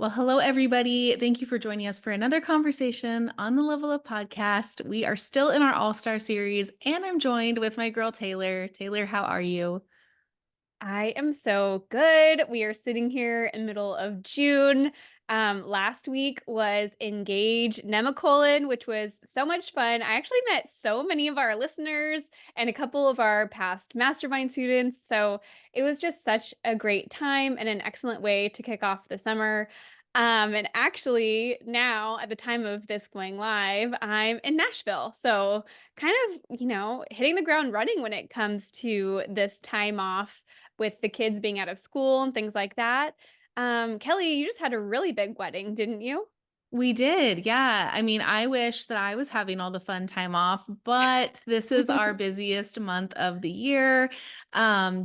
Well, hello, everybody. Thank you for joining us for another conversation on the Level Up podcast. We are still in our All Star series, and I'm joined with my girl, Taylor. Taylor, how are you? I am so good. We are sitting here in middle of June. Last week was Engage Nemacolin, which was so much fun. I actually met so many of our listeners and a couple of our past mastermind students. So it was just such a great time and an excellent way to kick off the summer. And actually, now at the time of this going live, I'm in Nashville. So kind of, hitting the ground running when it comes to this time off with the kids being out of school and things like that. Kelly, you just had a really big wedding, didn't you? We did. Yeah. I mean, I wish that I was having all the fun time off, but this is our busiest month of the year.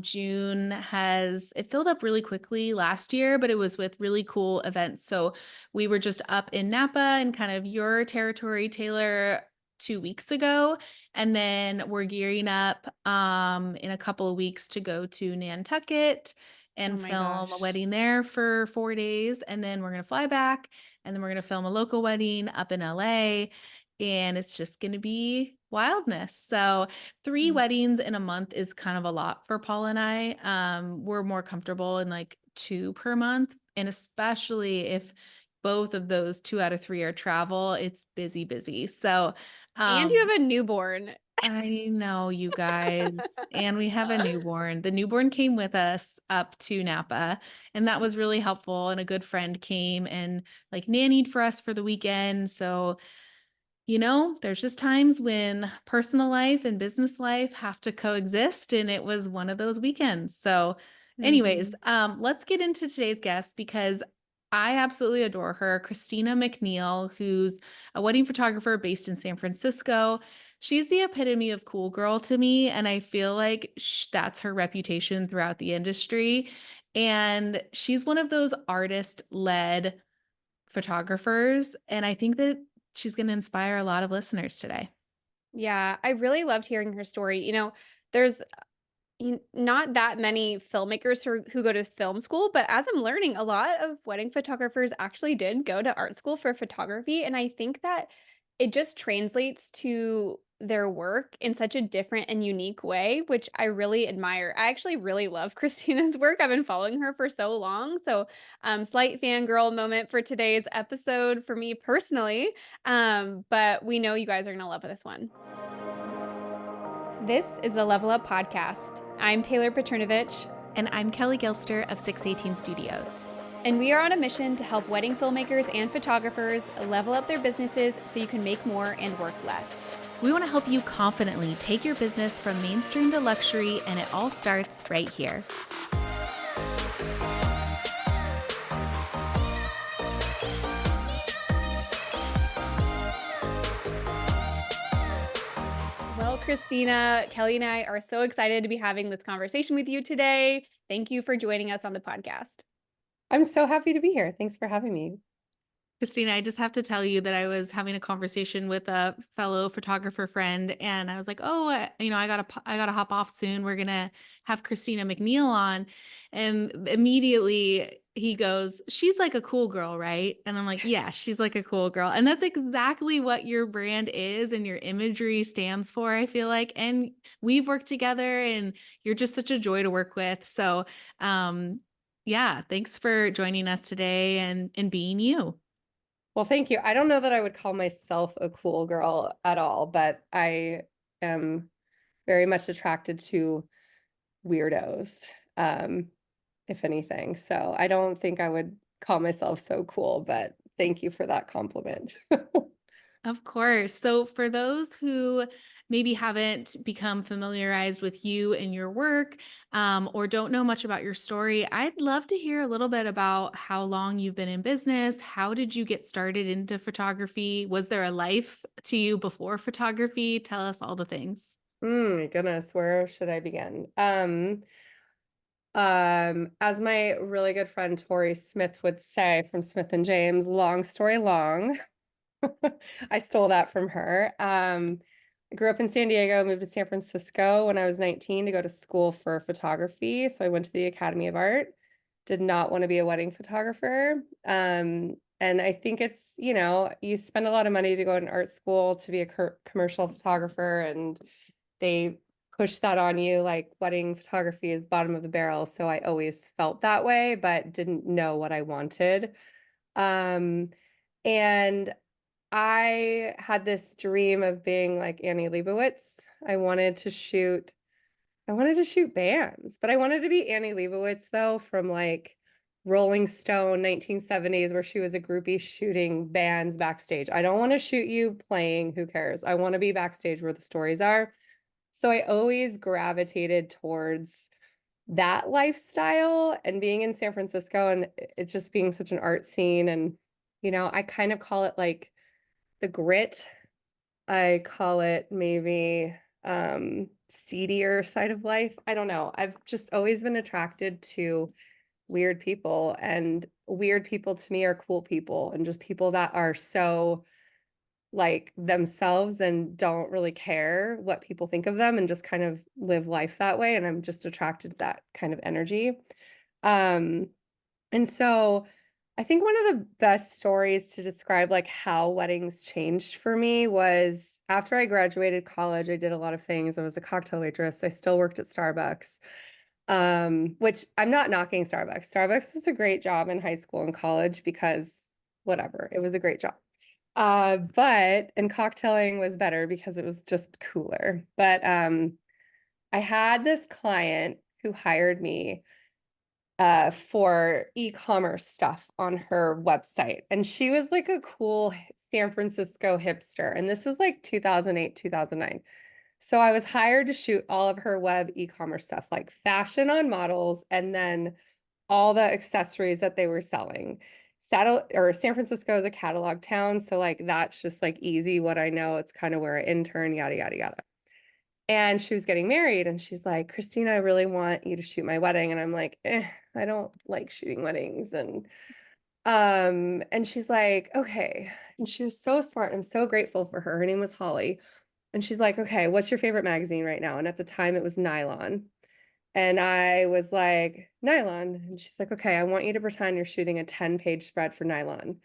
June it filled up really quickly last year, but it was with really cool events. So we were just up in Napa and kind of your territory, Taylor, 2 weeks ago. And then we're gearing up in a couple of weeks to go to Nantucket Oh and my film a gosh. wedding there for 4 days. And then we're going to fly back and then we're going to film a local wedding up in LA. And it's just going to be wildness. So, three Mm. weddings in a month is kind of a lot for Paul and I. We're more comfortable in like two per month. And especially if both of those two out of three are travel, it's busy, busy. So, And you um, have a newborn. I know you guys, and we have a newborn. The newborn came with us up to Napa, and that was really helpful. And a good friend came and like nannied for us for the weekend. So, there's just times when personal life and business life have to coexist, and it was one of those weekends. So, anyways, Mhm. let's get into today's guest because I absolutely adore her, Christina McNeill, who's a wedding photographer based in San Francisco. She's the epitome of cool girl to me, and I feel like that's her reputation throughout the industry. And she's one of those artist-led photographers, and I think that she's gonna inspire a lot of listeners today. Yeah, I really loved hearing her story. There's not that many filmmakers who go to film school, but as I'm learning, a lot of wedding photographers actually did go to art school for photography. And I think that it just translates to their work in such a different and unique way, which I really admire. I actually really love Christina's work. I've been following her for so long. So, slight fangirl moment for today's episode for me personally. But we know you guys are going to love this one. This is the Level Up Podcast. I'm Taylor Petrinovich, And I'm Kelly Gilster of 618 Studios. and we are on a mission to help wedding filmmakers and photographers level up their businesses so you can make more and work less. We want to help you confidently take your business from mainstream to luxury, and it all starts right here. Well, Christina, Kelly and I are so excited to be having this conversation with you today. Thank you for joining us on the podcast. I'm so happy to be here. Thanks for having me. Christina, I just have to tell you that I was having a conversation with a fellow photographer friend, and I was like, "Oh, I gotta hop off soon. We're gonna have Christina McNeill on," and immediately he goes, "She's like a cool girl, right?" And I'm like, "Yeah, she's like a cool girl," and that's exactly what your brand is and your imagery stands for. I feel like, and we've worked together, and you're just such a joy to work with. So, yeah, thanks for joining us today and being you. Well, thank you. I don't know that I would call myself a cool girl at all, but I am very much attracted to weirdos, um, if anything. So I don't think I would call myself so cool, but thank you for that compliment. Of course. So, for those who maybe haven't become familiarized with you and your work, or don't know much about your story, I'd love to hear a little bit about how long you've been in business. How did you get started into photography? Was there a life to you before photography? Tell us all the things. My goodness, where should I begin? As my really good friend Tori Smith would say from Smith and James, long story long. I stole that from her. I grew up in San Diego, moved to San Francisco when I was 19 to go to school for photography. So I went to the Academy of Art. did not want to be a wedding photographer. And I think it's, you know, you spend a lot of money to go to an art school to be a commercial photographer, and they push that on you like wedding photography is bottom of the barrel. So I always felt that way, but didn't know what I wanted. Um, and I had this dream of being like Annie Leibovitz. I wanted to shoot I wanted to shoot bands, but I wanted to be Annie Leibovitz though, from like Rolling Stone 1970s, where she was a groupie shooting bands backstage. I don't want to shoot you playing, who cares? I want to be backstage where the stories are. So I always gravitated towards that lifestyle, and being in San Francisco and it just being such an art scene. And, you know, I kind of call it like the grit. I call it maybe seedier side of life. I don't know. I've just always been attracted to weird people, and weird people to me are cool people, and just people that are so like themselves and don't really care what people think of them and just kind of live life that way. And I'm just attracted to that kind of energy. Um, and so I think one of the best stories to describe like how weddings changed for me was after I graduated college. I did a lot of things. I was a cocktail waitress. I still worked at Starbucks. Which I'm not knocking Starbucks. Starbucks is a great job in high school and college because whatever, it was a great job. But and cocktailing was better because it was just cooler. But I had this client who hired me for e-commerce stuff on her website. And she was like a cool San Francisco hipster. And this is like 2008, 2009. So I was hired to shoot all of her web e-commerce stuff, like fashion on models, and then all the accessories that they were selling. San Francisco is a catalog town, so like that's just like easy what I know. It's kind of where I intern, yada yada yada. And she was getting married, and she's like, Christina, I really want you to shoot my wedding. And I'm like, I don't like shooting weddings. And she's like, okay. And she was so smart. I'm so grateful for her. Her name was Holly. And she's like, okay, what's your favorite magazine right now? And at the time it was Nylon. And I was like, Nylon. And she's like, okay, I want you to pretend you're shooting a 10-page spread for Nylon.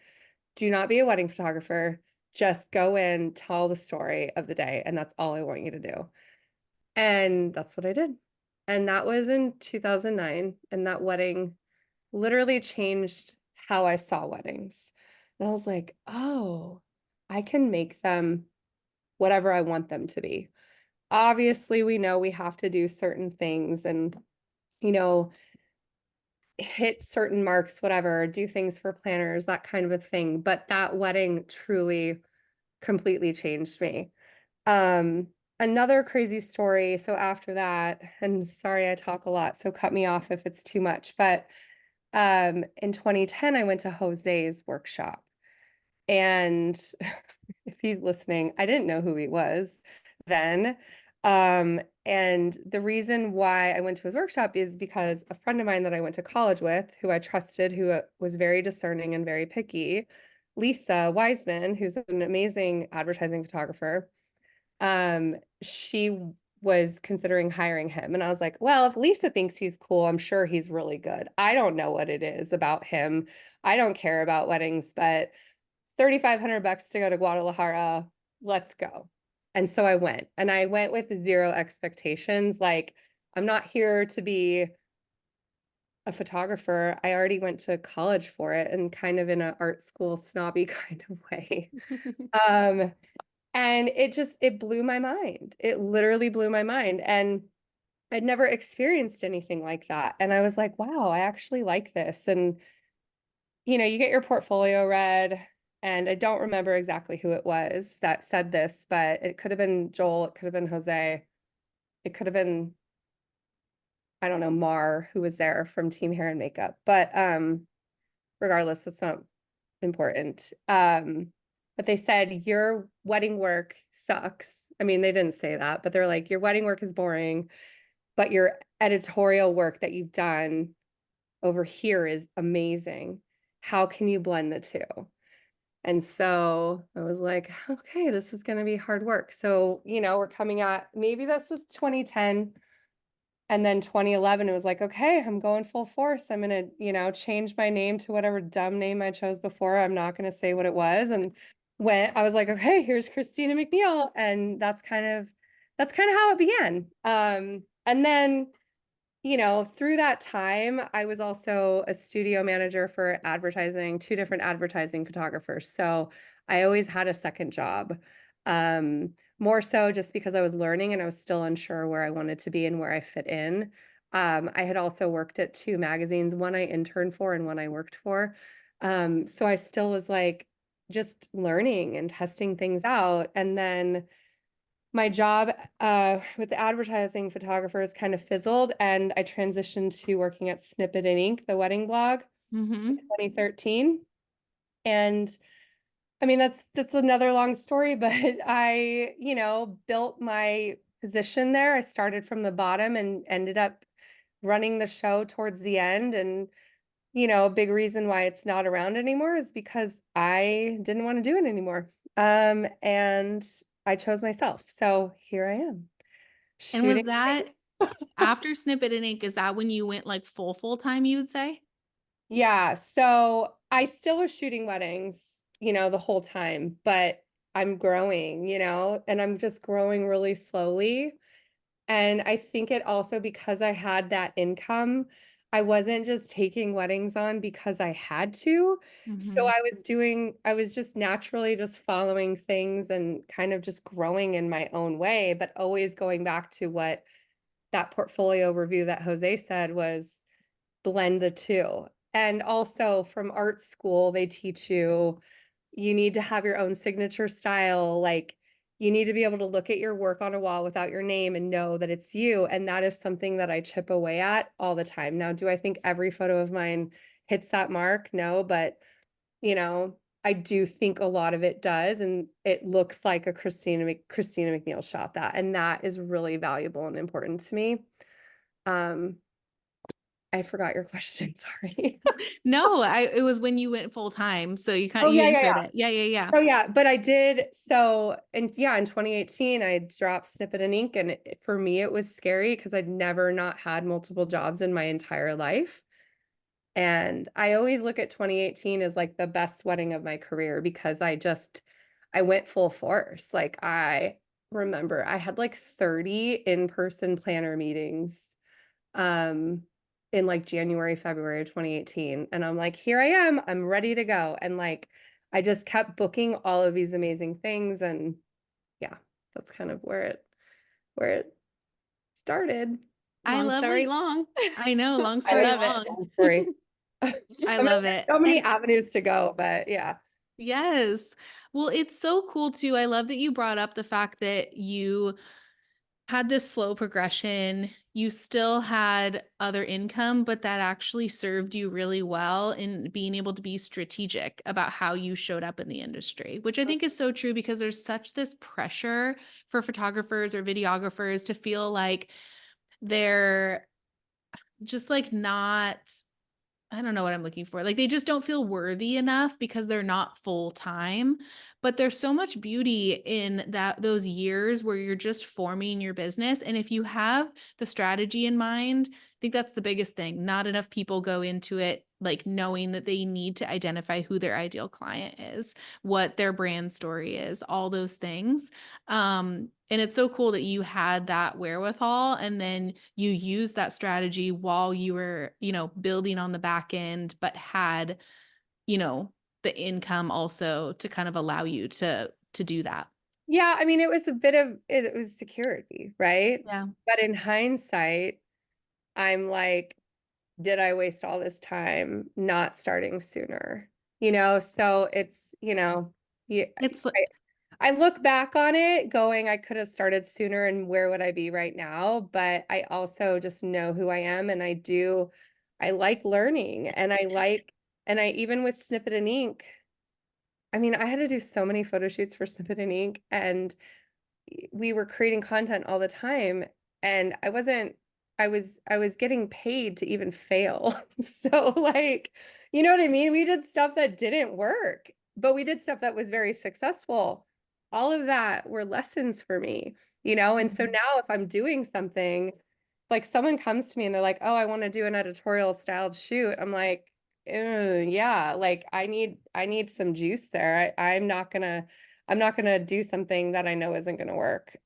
Do not be a wedding photographer. Just go in, tell the story of the day. And that's all I want you to do. And that's what I did. And that was in 2009. And that wedding literally changed how I saw weddings. And I was like, oh, I can make them whatever I want them to be. Obviously, we know we have to do certain things and, you know, hit certain marks, whatever, do things for planners, that kind of a thing. But that wedding truly completely changed me. Um, Another crazy story. So after that, and sorry, I talk a lot, so cut me off if it's too much, but in 2010, I went to Jose's workshop. And if he's listening, I didn't know who he was then. And the reason why I went to his workshop is because a friend of mine that I went to college with, who I trusted, who was very discerning and very picky, Lisa Wiseman, who's an amazing advertising photographer, she was considering hiring him. And I was like, well, if Lisa thinks he's cool, I'm sure he's really good. I don't know what it is about him. I don't care about weddings, but it's $3,500 to go to Guadalajara. Let's go. And so I went, and I went with zero expectations. Like, I'm not here to be a photographer. I already went to college for it, and kind of in an art school snobby kind of way. Um, and it blew my mind. It literally blew my mind. And I'd never experienced anything like that. And I was like, wow, I actually like this. And, you know, you get your portfolio read, and I don't remember exactly who it was that said this, but it could have been Joel, it could have been Jose, it could have been, I don't know, Mar, who was there from Team Hair and Makeup. But regardless, that's not important. But they said, your wedding work sucks. I mean, they didn't say that, but they're like, your wedding work is boring, but your editorial work that you've done over here is amazing. How can you blend the two? And so I was like, okay, this is going to be hard work. So, you know, we're coming at, maybe this was 2010. And then 2011, it was like, okay, I'm going full force. I'm going to, change my name to whatever dumb name I chose before. I'm not going to say what it was. And when I was like, okay, here's Christina McNeill. And that's kind of how it began. And then, through that time, I was also a studio manager for advertising, two different advertising photographers. So I always had a second job. More so just because I was learning and I was still unsure where I wanted to be and where I fit in. I had also worked at two magazines, one I interned for and one I worked for. So I still was like just learning and testing things out. And then my job with the advertising photographers kind of fizzled, and I transitioned to working at Snippet and Ink, the wedding blog, in Mm-hmm. 2013. And I mean, that's another long story, but I, built my position there. I started from the bottom and ended up running the show towards the end. And, a big reason why it's not around anymore is because I didn't want to do it anymore. And I chose myself. So here I am And was shooting. that after Snippet and Ink, is that when you went like full time, you would say? Yeah. So I still was shooting weddings, the whole time, but I'm growing, and I'm just growing really slowly. And I think it also because I had that income, I wasn't just taking weddings on because I had to. So Mm-hmm. I was just naturally just following things and kind of just growing in my own way, but always going back to what that portfolio review that Jose said was blend the two. And also from art school, they teach you need to have your own signature style. Like you need to be able to look at your work on a wall without your name and know that it's you. And that is something that I chip away at all the time. Now, do I think every photo of mine hits that mark? No, but you know, I do think a lot of it does. And it looks like a Christina McNeill shot that. And that is really valuable and important to me. Um, I forgot your question, sorry. No, it was when you went full time. So you kind Oh, you yeah, yeah, answered yeah. it. Yeah, yeah, yeah. Oh, yeah, but I did and yeah, in 2018, I dropped Snippet and Ink, and for me, it was scary because 'cause I'd never not had multiple jobs in my entire life, and I always look at 2018 as, like, the best wedding of my career because I went full force. Like, I remember I had, like, 30 in-person planner meetings um, in like January, February of 2018. And I'm like, here I am, I'm ready to go. And like, I just kept booking all of these amazing things. And yeah, that's kind of where it started. I Long love story like long. I know, long I story know, love it. long. long story. I I mean, love there's it. so many And avenues to go, but yeah. yes. Well, it's so cool too. I love that you brought up the fact that you had this slow progression. You still had other income, but that actually served you really well in being able to be strategic about how you showed up in the industry, which I think is so true because there's such this pressure for photographers or videographers to feel like they're just like not I don't know what I'm looking for. Like they just don't feel worthy enough because they're not full time. But there's so much beauty in those years where you're just forming your business. And if you have the strategy in mind, I think that's the biggest thing. Not enough people go into it like knowing that they need to identify who their ideal client is, what their brand story is, all those things. And it's so cool that you had that wherewithal and then you used that strategy while you were, building on the back end, but had, you know, the income also to kind of allow you to do that. Yeah, I mean, it was security, right? Yeah. But in hindsight, I'm like, did I waste all this time not starting sooner? So yeah, It's I, I look back on it going, I could have started sooner and where would I be right now? But I also just know who I am and I like learning and I even with Snippet and Ink, I mean, I had to do so many photo shoots for Snippet and Ink and we were creating content all the time and I was getting paid to even fail. So like, you know what I mean? We did stuff that didn't work, but we did stuff that was very successful. All of that were lessons for me, and so Mhm. now if I'm doing something like someone comes to me and they're like, "Oh, I want to do an editorial styled shoot." I'm like, yeah, like I need some juice there. I'm not gonna do something that I know isn't gonna work.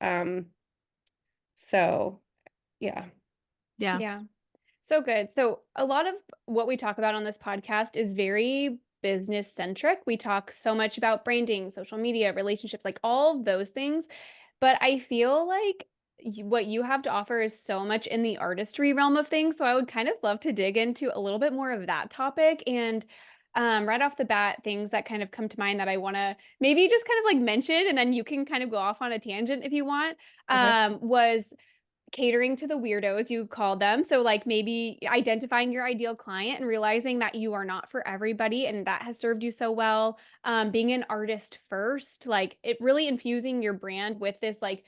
So yeah. Yeah. Yeah. So good. So a lot of what we talk about on this podcast is very business centric. We talk so much about branding, social media, relationships, like all of those things. But I feel like what you have to offer is so much in the artistry realm of things. So I would kind of love to dig into a little bit more of that topic. And right off the bat, things that kind of come to mind that I want to maybe just kind of like mention, and then you can kind of go off on a tangent if you want, Okay. was catering to the weirdos, you called them. So, like, maybe identifying your ideal client and realizing that you are not for everybody, and that has served you so well. Being an artist first, like, it really infusing your brand with this, like,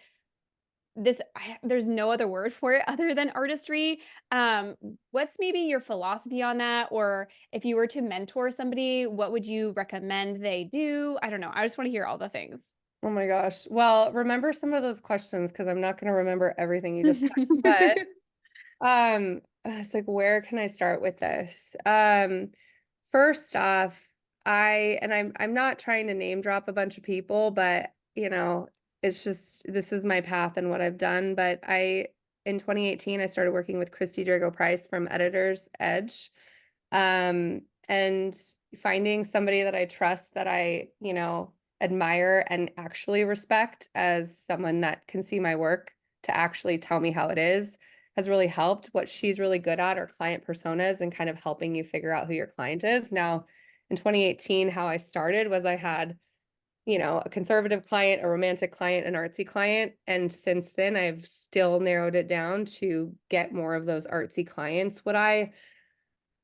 there's no other word for it other than artistry. Um, what's maybe your philosophy on that? Or if you were to mentor somebody, what would you recommend they do? I don't know. I just want to hear all the things. Oh my gosh. Well, remember some of those questions because I'm not gonna remember everything you just said. But it's like, where can I start with this? First off, I'm not trying to name drop a bunch of people, but you know, it's just this is my path and what I've done. But in 2018 I started working with Christy Drago Price from Editor's Edge. And finding somebody that I trust, that I, admire and actually respect as someone that can see my work to actually tell me how it is has really helped. What she's really good at are client personas and kind of helping you figure out who your client is. Now, in 2018, how I started was I had, a conservative client, a romantic client, an artsy client. And since then, I've still narrowed it down to get more of those artsy clients.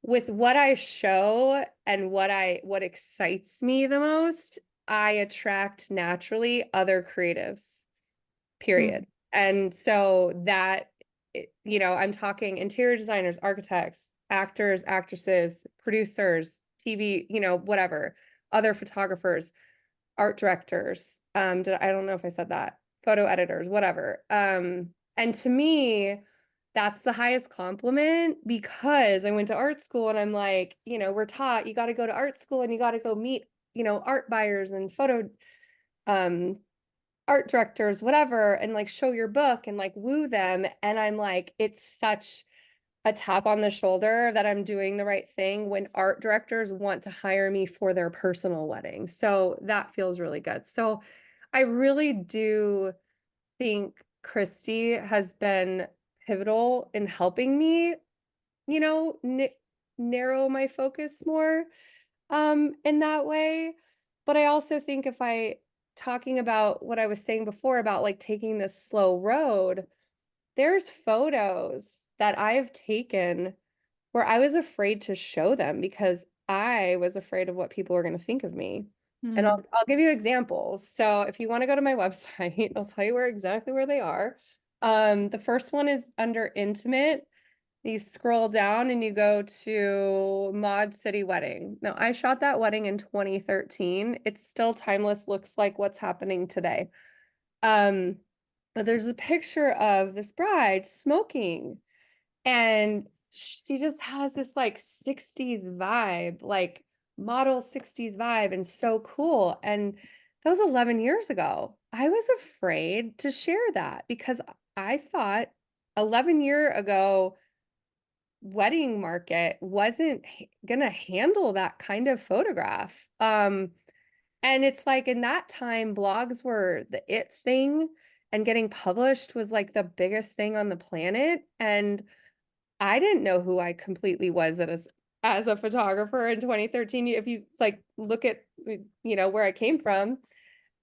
With what I show and what excites me the most, I attract naturally other creatives, Mm, period. And so that, I'm talking interior designers, architects, actors, actresses, producers, TV, whatever, other photographers, art directors. I don't know if I said that, photo editors, whatever. And to me, that's the highest compliment because I went to art school and I'm like, we're taught you got to go to art school and you got to go meet, art buyers and photo um art directors, whatever, and like show your book and like woo them. And I'm like, it's such a tap on the shoulder that I'm doing the right thing when art directors want to hire me for their personal wedding. So that feels really good. So I really do think Christy has been pivotal in helping me, you know, n narrow my focus more in that way. But I also think if I talking about what I was saying before about like taking this slow road, there's photos that I've taken where I was afraid to show them because I was afraid of what people were going to think of me. And Mm. I'll give you examples. So if you want to go to my website, I'll tell you exactly where they are. The first one is under intimate. You scroll down and you go to Mod City Wedding. Now, I shot that wedding in 2013. It's still timeless, looks like what's happening today. Um, but there's a picture of this bride smoking, and she just has this like 60s vibe, like model 60s vibe, and so cool. And that was 11 years ago. I was afraid to share that because I thought 11 year ago wedding market wasn't gonna handle that kind of photograph. And it's like in that time, blogs were the it thing, and getting published was like the biggest thing on the planet. And I didn't know who I completely was as a photographer in 2013. If you like look at where I came from.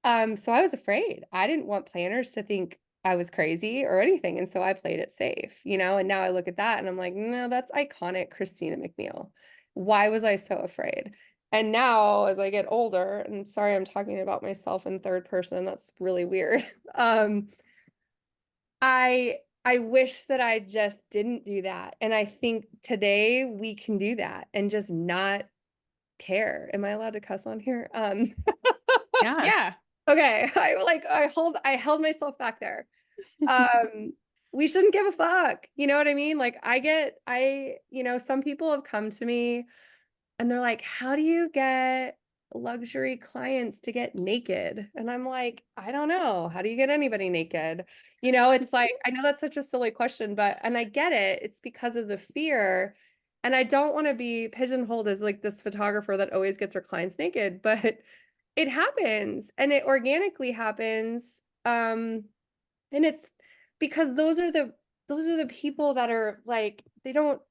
So I was afraid. I didn't want planners to think I was crazy or anything. And so I played it safe, and now I look at that and I'm like, no, that's iconic Christina McNeill. Why was I so afraid? And now as I get older, and sorry, I'm talking about myself in third person, that's really weird. Um, I wish that I just didn't do that. And I think today we can do that and just not care. Am I allowed to cuss on here? Yeah. yeah. Okay. I held myself back there. Um, we shouldn't give a fuck. You know what I mean? Like some people have come to me and they're like, how do you get luxury clients to get naked? And I'm like, I don't know. How do you get anybody naked? It's like, I know that's such a silly question, and I get it. It's because of the fear. And I don't want to be pigeonholed as like this photographer that always gets her clients naked, but it happens and it organically happens. And it's because those are the people that are like,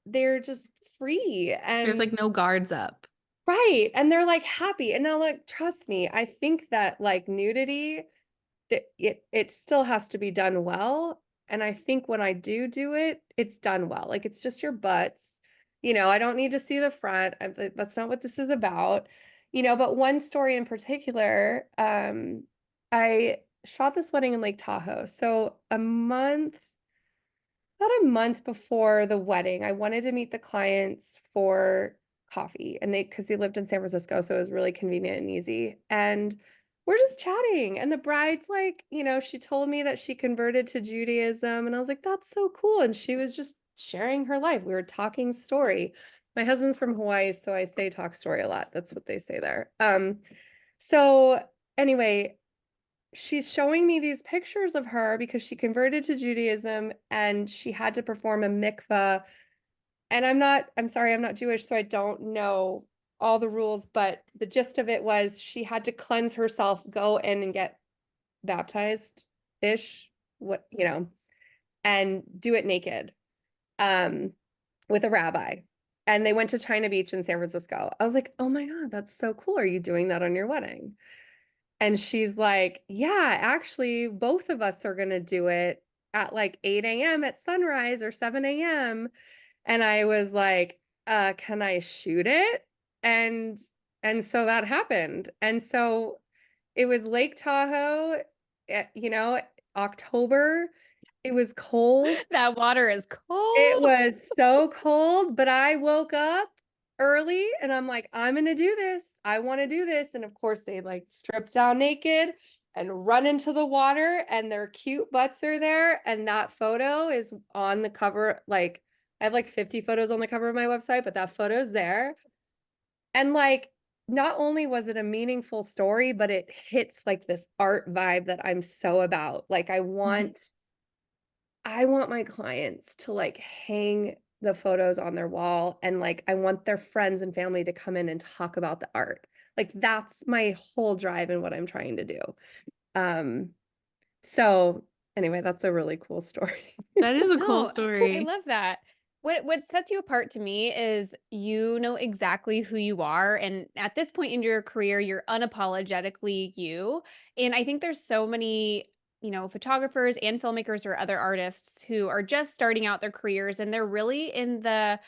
they're just free There's and like no guards up. right. And they're like happy. And now like, trust me, I think that like nudity, it still has to be done well. And I think when I do it, it's done well. Like it's just your butts. I don't need to see the front. That's not what this is about. But one story in particular, I shot this wedding in Lake Tahoe. So about a month before the wedding, I wanted to meet the clients for coffee and because they lived in San Francisco, so it was really convenient and easy. And we're just chatting. And the bride's like, she told me that she converted to Judaism. And I was like, that's so cool. And she was just sharing her life. We were talking story. My husband's from Hawaii, so I say talk story a lot. That's what they say there. So anyway, she's showing me these pictures of her because she converted to Judaism and she had to perform a mikvah. And I'm sorry, I'm not Jewish, so I don't know all the rules, but the gist of it was she had to cleanse herself, go in and get baptized-ish, and do it naked, um, with a rabbi. And they went to China Beach in San Francisco. I was like, oh my God, that's so cool. Are you doing that on your wedding? And she's like, yeah, actually, both of us are going to do it at like 8 a.m. at sunrise or 7 a.m. And I was like, can I shoot it? And so that happened. And so it was Lake Tahoe, October. It was cold. That water is It cold. was so cold, but I woke up early and I'm like, I'm gonna do this. I want to do this. And of course, they like strip down naked and run into the water, and their cute butts are there. And that photo is on the cover. Like, I have like 50 photos on the cover of my website, but that photo's there. And like, not only was it a meaningful story, but it hits like this art vibe that I'm so about. Like, I want my clients to like hang the photos on their wall, and like I want their friends and family to come in and talk about the art. Like that's my whole drive and what I'm trying to do. Um so anyway, that's a really cool story. That is a cool No, I story. love that. What sets you apart to me is you know exactly who you are, and at this point in your career, you're unapologetically you. And I think there's so many, photographers and filmmakers or other artists who are just starting out their careers, and they're really in the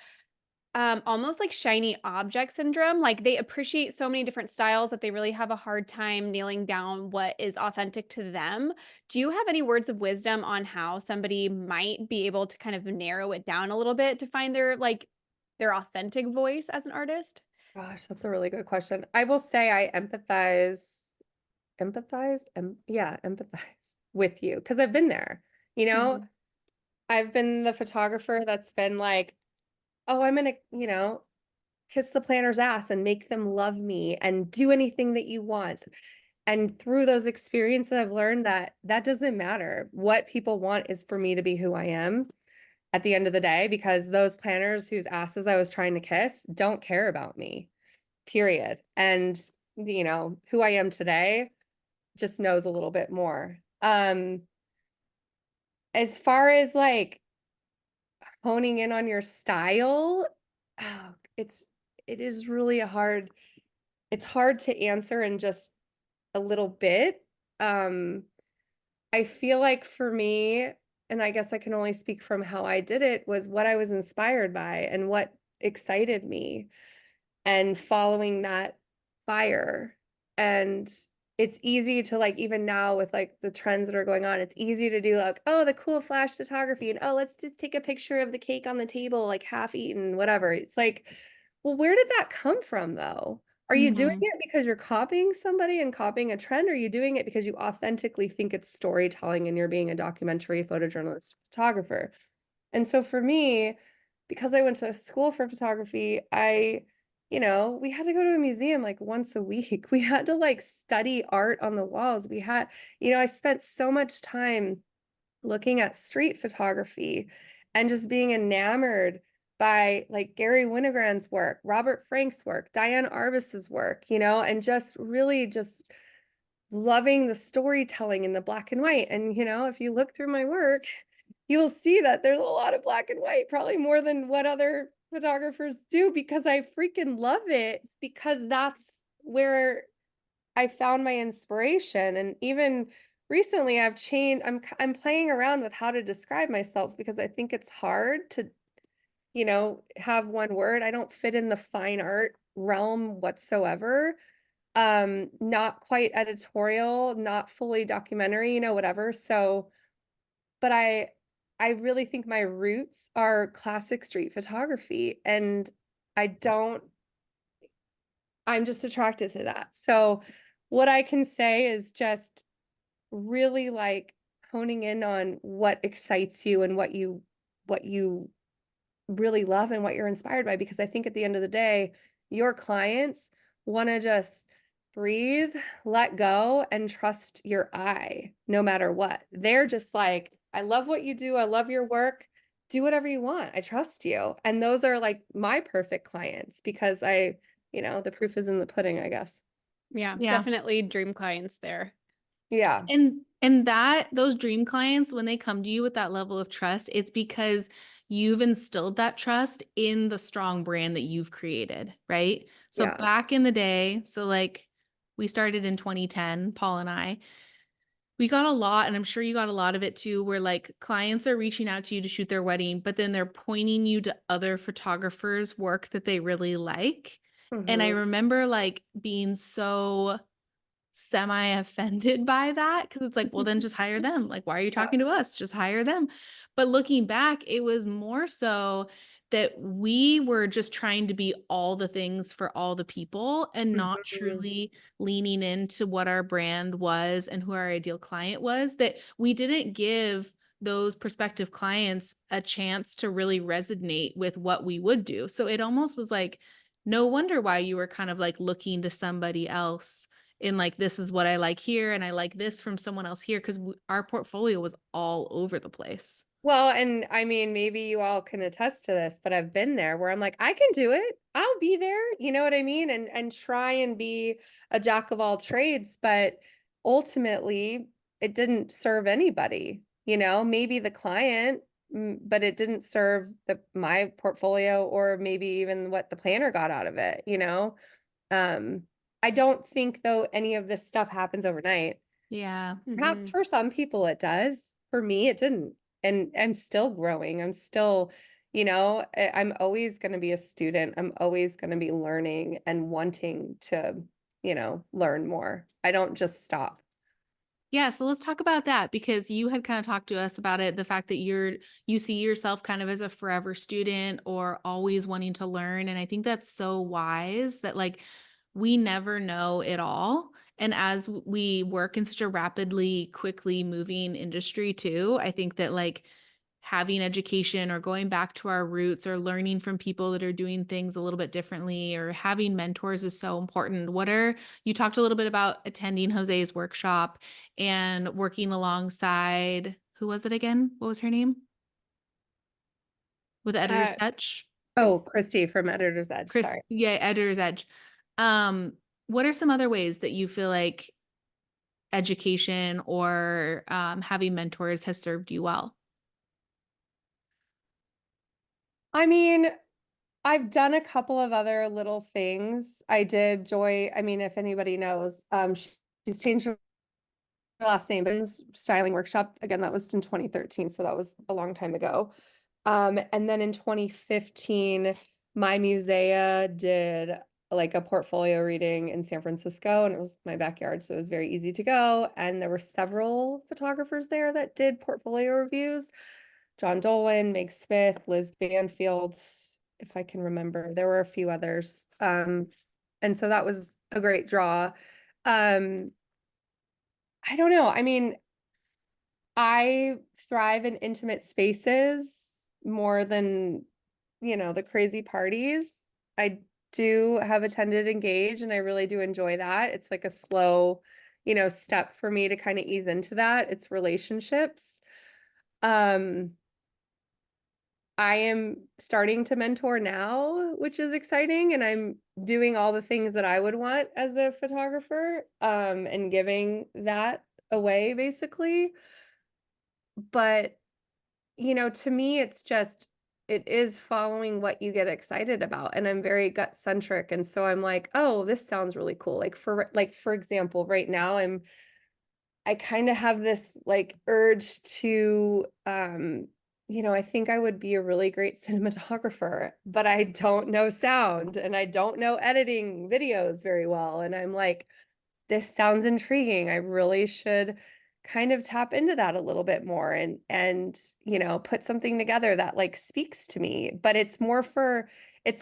almost like shiny object syndrome. Like they appreciate so many different styles that they really have a hard time nailing down what is authentic to them. Do you have any words of wisdom on how somebody might be able to kind of narrow it down a little bit to find their authentic voice as an artist? Gosh, that's a really good question. I will say I empathize with you because I've been there. You know, Mhm. I've been the photographer that's been like, oh, I'm gonna, kiss the planner's ass and make them love me and do anything that you want. And through those experiences, I've learned that that doesn't matter. What people want is for me to be who I am at the end of the day, because those planners whose asses I was trying to kiss don't care about me, period. And, who I am today just knows a little bit more. As far as like honing in on your style, oh, it is really it's hard to answer in just a little bit. Um, I feel like for me, and I guess I can only speak from how I did it, was what I was inspired by and what excited me, and following that fire. And it's easy to like, even now with like the trends that are going on, it's easy to do like, oh, the cool flash photography, and oh, let's just take a picture of the cake on the table, like half eaten, whatever. It's like, well, where did that come from though? Are you doing Mhm. it because you're copying somebody and copying a trend? Or are you doing it because you authentically think it's storytelling and you're being a documentary photojournalist photographer? And so for me, because I went to school for photography, we had to go to a museum like once a week. We had to like study art on the walls. I spent so much time looking at street photography and just being enamored by like Gary Winogrand's work, Robert Frank's work, Diane Arbus's work, and just really just loving the storytelling in the black and white. And, if you look through my work, you will see that there's a lot of black and white, probably more than what other photographers do, because I freaking love it, because that's where I found my inspiration. And even recently I've changed, I'm playing around with how to describe myself because I think it's hard to, have one word. I don't fit in the fine art realm whatsoever. Not quite editorial, not fully documentary, whatever. So, but I really think my roots are classic street photography, and I don't I'm just attracted to that. So what I can say is just really like honing in on what excites you and what you really love and what you're inspired by, because I think at the end of the day, your clients want to just breathe, let go, and trust your eye no matter what. They're just like, I love what you do. I love your work. Do whatever you want. I trust you. And those are like my perfect clients because the proof is in the pudding, I guess. Yeah, Yeah. definitely dream clients there. And Yeah. that those dream clients, when they come to you with that level of trust, it's because you've instilled that trust in the strong brand that you've created, right? So Yeah. back in the day, so like we started in 2010, Paul and I, we got a lot, and I'm sure you got a lot of it too, where like clients are reaching out to you to shoot their wedding, but then they're pointing you to other photographers' work that they really like. And I Hmm. remember like being so semi-offended by that because it's like, well, then just hire them. Like, why are you Yeah. talking to us? Just hire them. But looking back, it was more so that we were just trying to be all the things for all the people and not Mhm. truly leaning into what our brand was and who our ideal client was, that we didn't give those prospective clients a chance to really resonate with what we would do. So it almost was like, no wonder why you were kind of like looking to somebody else in like, this is what I like here and I like this from someone else here, because our portfolio was all over the place. Well, and I mean, maybe you all can attest to this, but I've been there where I'm like, I can do it. I'll be there. You know what I mean? And try and be a jack of all trades, but ultimately it didn't serve anybody, maybe the client, but it didn't serve my portfolio or maybe even what the planner got out of it. Um, I don't think though any of this stuff happens overnight. Yeah. Perhaps Mhm. for some people it does. For me, it didn't. And I'm still growing. I'm still, I'm always going to be a student. I'm always going to be learning and wanting to, learn more. I don't just stop. Yeah, so let's talk about that because you had kind of talked to us about it, the fact that you see yourself kind of as a forever student or always wanting to learn, and I think that's so wise that like we never know it all. And as we work in such a rapidly, quickly moving industry too, I think that like having education or going back to our roots or learning from people that are doing things a little bit differently or having mentors is so important. You talked a little bit about attending Jose's workshop and working alongside, who was it again? What was her name? With Editor's Uh, Touch? Oh, Chris, Christy from Editor's Edge. Chris, Sorry. yeah, Editor's Edge. Um, what are some other ways that you feel like education or having mentors has served you well? I mean, I've done a couple of other little things. I did Joy. I mean, if anybody knows, she's changed her last name, but it was styling workshop. Again, that was in 2013, so that was a long time ago. And then in 2015, my musea did like a portfolio reading in San Francisco, and it was my backyard, so it was very easy to go. And there were several photographers there that did portfolio reviews. John Dolan, Meg Smith, Liz Banfield, if I can remember. There were a few others. And so that was a great draw. I don't know. I mean, I thrive in intimate spaces more than, the crazy parties. I do have attended Engage and I really do enjoy that. It's like a slow, step for me to kind of ease into that. It's relationships. Um, I am starting to mentor now, which is exciting, and I'm doing all the things that I would want as a photographer, and giving that away basically. But, to me, it is following what you get excited about, and I'm very gut centric, and so I'm like, oh, this sounds really cool. For example, right now I kind of have this like urge to, I think I would be a really great cinematographer, but I don't know sound and I don't know editing videos very well. And I'm like, this sounds intriguing. I really should kind of tap into that a little bit more and put something together that like speaks to me. But it's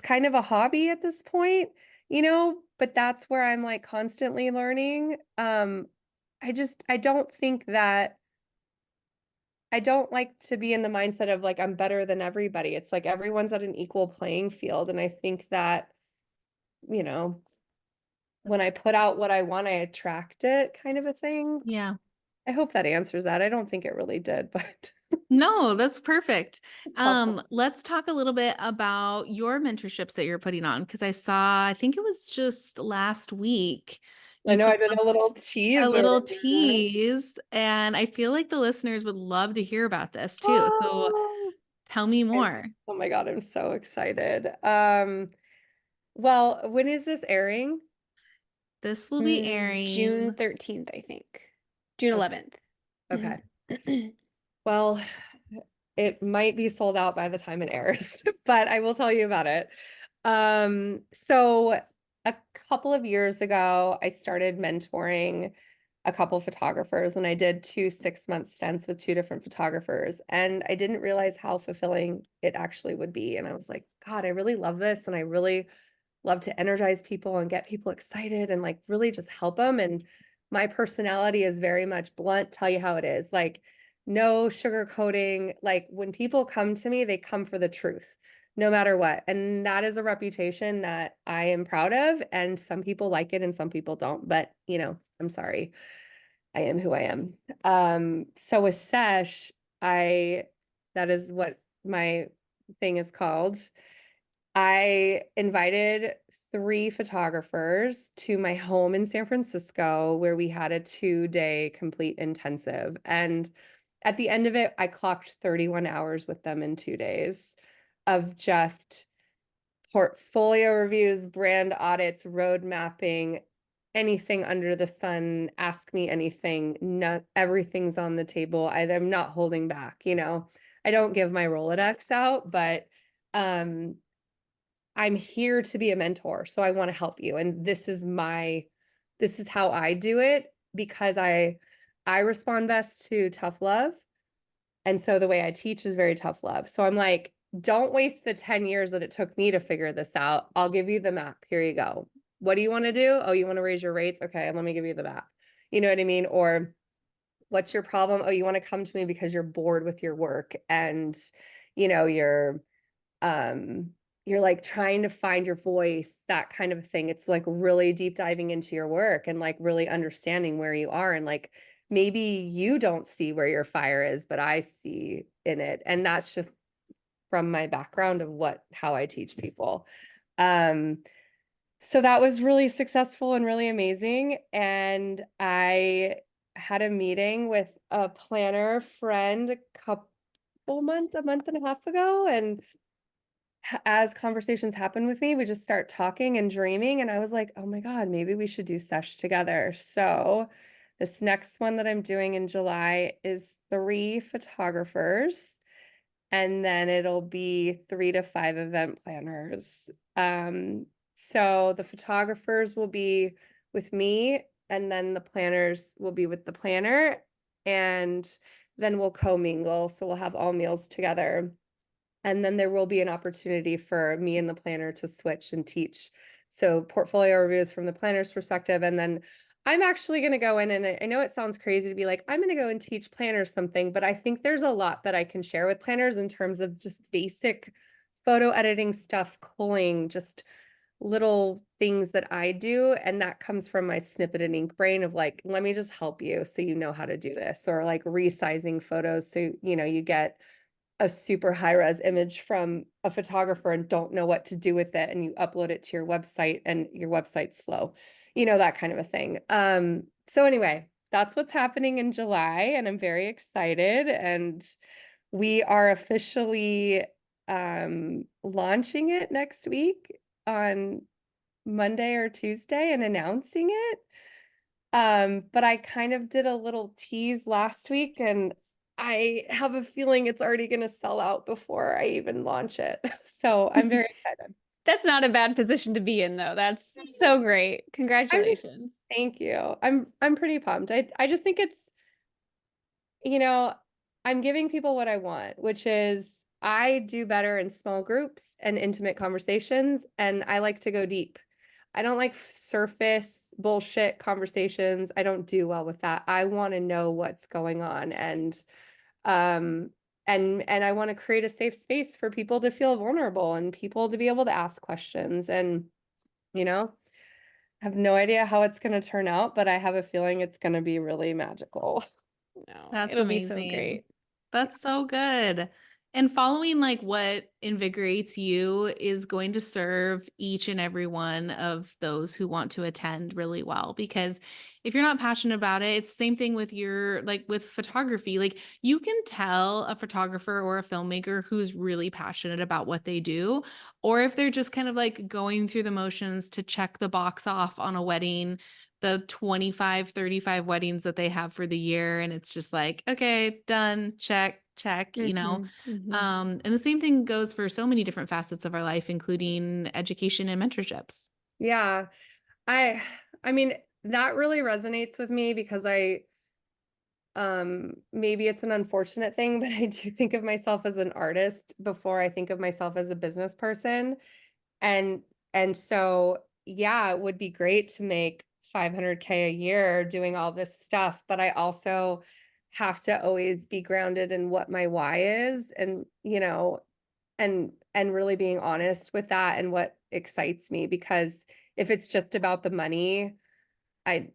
kind of a hobby at this point, but that's where I'm like constantly learning. I don't think that I don't like to be in the mindset of like I'm better than everybody. It's like everyone's at an equal playing field. And I think that, you know, when I put out what I want, I attract it kind of a thing. Yeah. I hope that answers that. I don't think it really did, but No, that's perfect. it's helpful. Let's talk a little bit about your mentorships that you're putting on because I think it was just last week I you know I put did a little a teaser. little tease, and I feel like the listeners would love to hear about this too. So Oh, tell me I'm- more. oh my God, I'm so excited. Well, when is this airing? This will be June airing. 13th, I think. June Okay. 11th. Okay. Mhm. Well, it might be sold out by the time it airs, but I will tell you about it. So a couple of years ago, I started mentoring a couple photographers and I did 2 6-month stints with 2 different photographers. And I didn't realize how fulfilling it actually would be. And I was like, God, I really love this. And I really love to energize people and get people excited and like really just help them. And my personality is very much blunt, tell you how it is. Like, no sugarcoating. Like, when people come to me, they come for the truth, no matter what. And that is a reputation that I am proud of. And some people like it and some people don't. But, I'm sorry. I am who I am. So with Sesh, that is what my thing is called. I invited 3 photographers to my home in San Francisco where we had a 2-day complete intensive. And at the end of it, I clocked 31 hours with them in 2 days of just portfolio reviews, brand audits, road mapping, anything under the sun. Ask me anything. No, everything's on the table. I'm not holding back, I don't give my Rolodex out, but um I'm here to be a mentor, so I want to help you. And this is how I do it because I respond best to tough love. And so the way I teach is very tough love. So I'm like, don't waste the 10 years that it took me to figure this out. I'll give you the map. Here you go. What do you want to do? Oh, you want to raise your rates? Okay, let me give you the map. You know what I mean? Or what's your problem? Oh, you want to come to me because you're bored with your work and you know, you're um you're like trying to find your voice, that kind of thing. It's like really deep diving into your work and like really understanding where you are and like maybe you don't see where your fire is, but I see in it. And that's just from my background of how I teach people. Um so that was really successful and really amazing. And I had a meeting with a planner friend a month and a half ago, and as conversations happen with me, we just start talking and dreaming. And I was like, oh my God, maybe we should do sesh together. So this next one that I'm doing in July is 3 photographers. And then it'll be 3 to 5 event planners. So the photographers will be with me, and then the planners will be with the planner. And then we'll co-mingle. So we'll have all meals together. And then there will be an opportunity for me and the planner to switch and teach So portfolio reviews from the planner's perspective. And then I'm actually going to go in, and I know it sounds crazy to be like, I'm going to go and teach planners something, but I think there's a lot that I can share with planners in terms of just basic photo editing stuff, culling, just little things that I do. And that comes from my snippet and ink brain of like, let me just help you so you know how to do this, or like resizing photos. So, you get a super high res image from a photographer and don't know what to do with it, and you upload it to your website and your website's slow, that kind of a thing. So anyway, that's what's happening in July, and I'm very excited. And we are officially launching it next week on Monday or Tuesday and announcing it. But I kind of did a little tease last week, and I have a feeling it's already going to sell out before I even launch it. So I'm very excited. That's not a bad position to be in, though. That's so great. I'm just, Congratulations. thank you. I'm pretty pumped. I just think it's, you know, I'm giving people what I want, which is I do better in small groups and intimate conversations, and I like to go deep. I don't like surface bullshit conversations. I don't do well with that. I want to know what's going on, um and I want to create a safe space for people to feel vulnerable and people to be able to ask questions. And you know, I have no idea how it's going to turn out, but I have a feeling it's going to be really magical. No, That's it'll be so amazing. great. That's so good. And following like what invigorates you is going to serve each and every one of those who want to attend really well. Because if you're not passionate about it, it's the same thing with your like with photography. Like you can tell a photographer or a filmmaker who's really passionate about what they do, or if they're just kind of like going through the motions to check the box off on a wedding, the 25, 35 weddings that they have for the year. And it's just like, okay, done, check, check. Hmm. And the same thing goes for so many different facets of our life, including education and mentorships. Yeah. I I mean, that really resonates with me because maybe it's an unfortunate thing, but I do think of myself as an artist before I think of myself as a business person. And so yeah, it would be great to make 500K a year doing all this stuff, but I also have to always be grounded in what my why is, and really being honest with that and what excites me. Because if it's just about the money, I,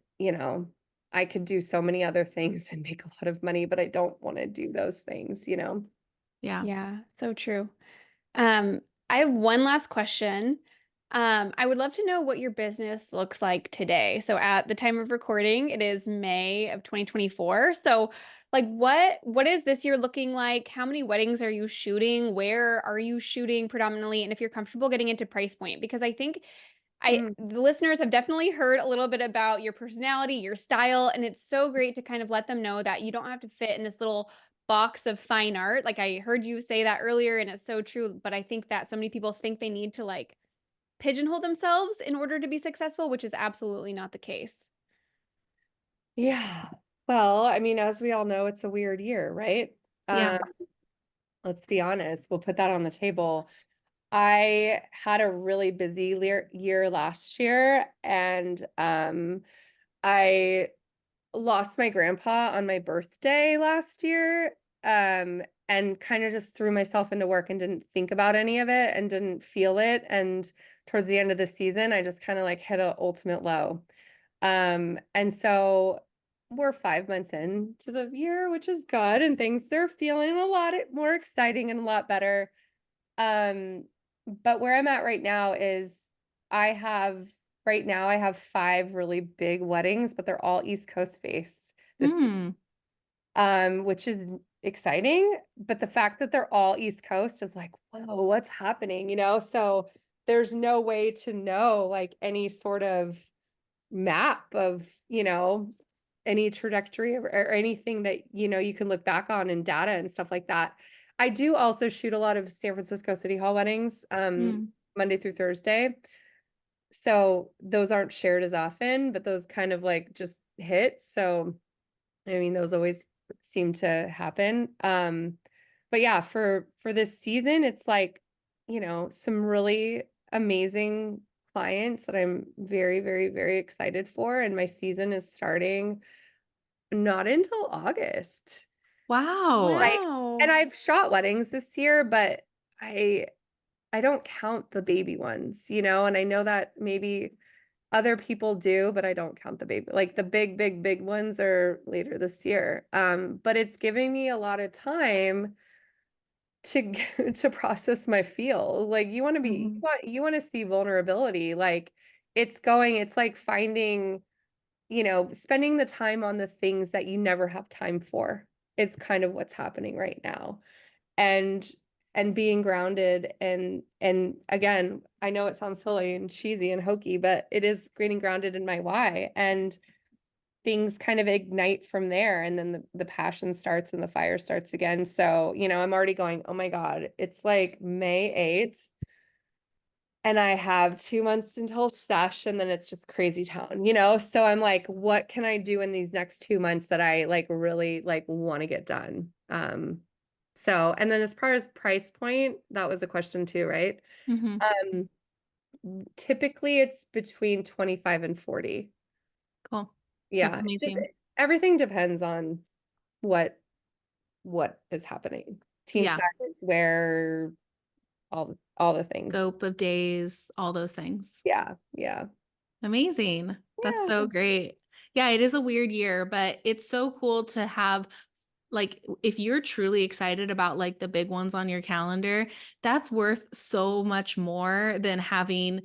I could do so many other things and make a lot of money, but I don't want to do those things. Yeah. Yeah, so true. Um, I have one last question. I would love to know what your business looks like today. So at the time of recording, it is May of 2024. So like what is this year looking like? How many weddings are you shooting? Where are you shooting predominantly? And if you're comfortable getting into price point, because I think Mm, the listeners have definitely heard a little bit about your personality, your style, and it's so great to kind of let them know that you don't have to fit in this little box of fine art. Like I heard you say that earlier, and it's so true, but I think that so many people think they need to like pigeonhole themselves in order to be successful, which is absolutely not the case. yeah. Well, I mean, as we all know, it's a weird year, right? Yeah. Um, let's be honest. We'll put that on the table. I had a really busy year last year, and I lost my grandpa on my birthday last year, and kind of just threw myself into work and didn't think about any of it and didn't feel it. And towards the end of the season, I just kind of like hit a ultimate low. And so we're 5 months into the year, which is good, and things are feeling a lot more exciting and a lot better. Um, but where I'm at right now is I have I have 5 really big weddings, but they're all East Coast based. This Hmm. which is exciting, but the fact that they're all East Coast is like, whoa, what's happening? So there's no way to know like any sort of map of, any trajectory, or anything that, you can look back on in data and stuff like that. I do also shoot a lot of San Francisco City Hall weddings, Hmm. Monday through Thursday. So those aren't shared as often, but those kind of like just hit. So I mean, those always seem to happen. But yeah, for this season, it's like, some really amazing clients that I'm very, very, very excited for, and my season is starting not until August. Wow. Like, and Wow. I've shot weddings this year, but I I don't count the baby ones, and I know that maybe other people do, but I don't count the baby. Like the big, big, big ones are later this year. But it's giving me a lot of time to to process my feels. Like Mhm. you want to see vulnerability. Like it's like finding, spending the time on the things that you never have time for. Is kind of what's happening right now. And being grounded and again, I know it sounds silly and cheesy and hokey, but it is getting grounded in my why, and things kind of ignite from there, and then the passion starts and the fire starts again. So, I'm already going, oh my God, it's like May 8th and I have 2 months until sesh, and then it's just crazy town. So I'm like, what can I do in these next 2 months that I like really like want to get done? So, and then as far as price point, that was a question too, right? Mhm. Um, Typically it's between 25 and 40. Cool. That's Yeah, it's just amazing. everything depends on what what is happening. Team Yeah. size, where all the things. Scope of days, all those things. Yeah, yeah. Amazing. That's so Yeah. great. Yeah, it is a weird year, but it's so cool to have like if you're truly excited about like the big ones on your calendar, that's worth so much more than having,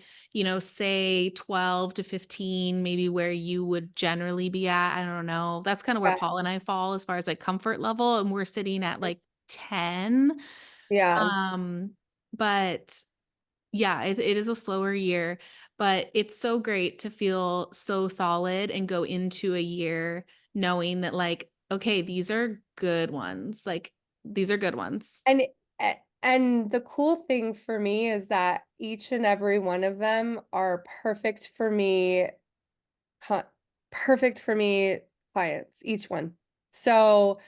say 12 to 15, maybe where you would generally be at. I don't know. That's kind of where Yeah. Paul and I fall as far as like comfort level, and we're sitting at like 10. Yeah. Um, but yeah, it is a slower year, but it's so great to feel so solid and go into a year knowing that like, okay, these are good ones. Like these are good ones. And and the cool thing for me is that each and every one of them are co- perfect for me clients, each one. So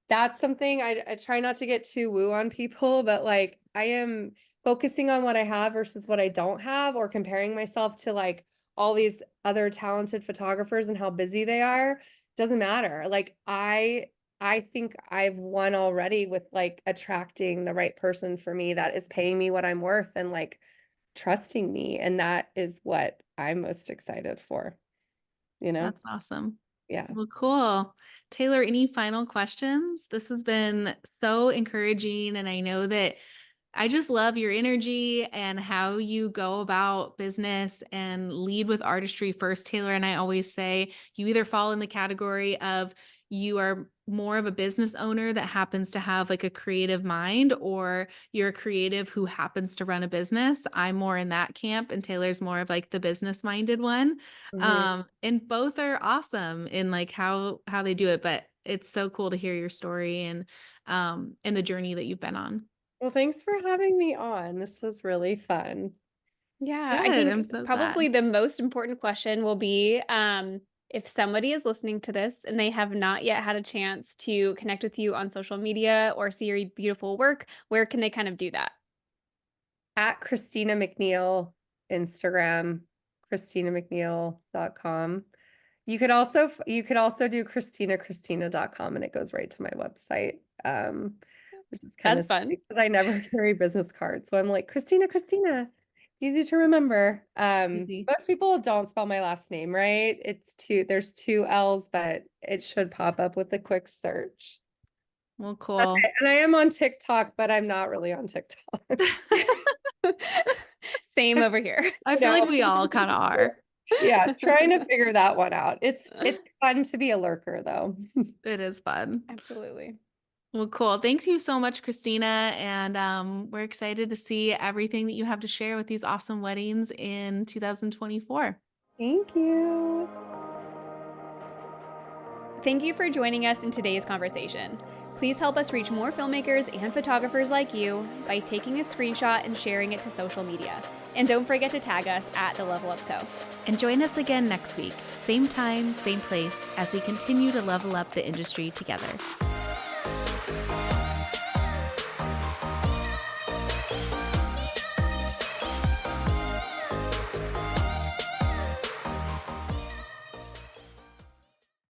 that's something I try not to get too woo on people, but like I am focusing on what I have versus what I don't have, or comparing myself to like all these other talented photographers and how busy they are. Doesn't matter. Like I think I've won already with like attracting the right person for me that is paying me what I'm worth and like trusting me. And that is what I'm most excited for, you know? That's awesome. Yeah. Well, cool. Taylor, any final questions? This has been so encouraging. And I know that I just love your energy and how you go about business and lead with artistry first, Taylor. And I always say you either fall in the category of you are more of a business owner that happens to have like a creative mind, or you're a creative who happens to run a business. I'm more in that camp, and Taylor's more of like the business minded one. Mhm. And both are awesome in like how they do it. But it's so cool to hear your story and the journey that you've been on. Well, thanks for having me on. This was really fun. Yeah, I Good, think I'm so probably glad. the most important question will be if somebody is listening to this and they have not yet had a chance to connect with you on social media or see your beautiful work, where can they kind of do that? At Christina McNeill, Instagram, christinamcneil.com. You could also do christinacristina.com, and it goes right to my website. Which is kind That's of fun. silly because I never carry business cards. So I'm like, Christina, Christina. It's easy to remember. Easy. Most people don't spell my last name right. There's two L's, but it should pop up with a quick search. Well, Okay, cool. and I am on TikTok, but I'm not really on TikTok. Same I over here. I feel like know. we all kind of are. Yeah, trying to figure that one out. It's fun to be a lurker though. It is fun. Absolutely. Well, cool. Thanks you so much, Christina. And we're excited to see everything that you have to share with these awesome weddings in 2024. Thank you. Thank you for joining us in today's conversation. Please help us reach more filmmakers and photographers like you by taking a screenshot and sharing it to social media. And don't forget to tag us at The Level Up Co. And join us again next week, same time, same place, as we continue to level up the industry together.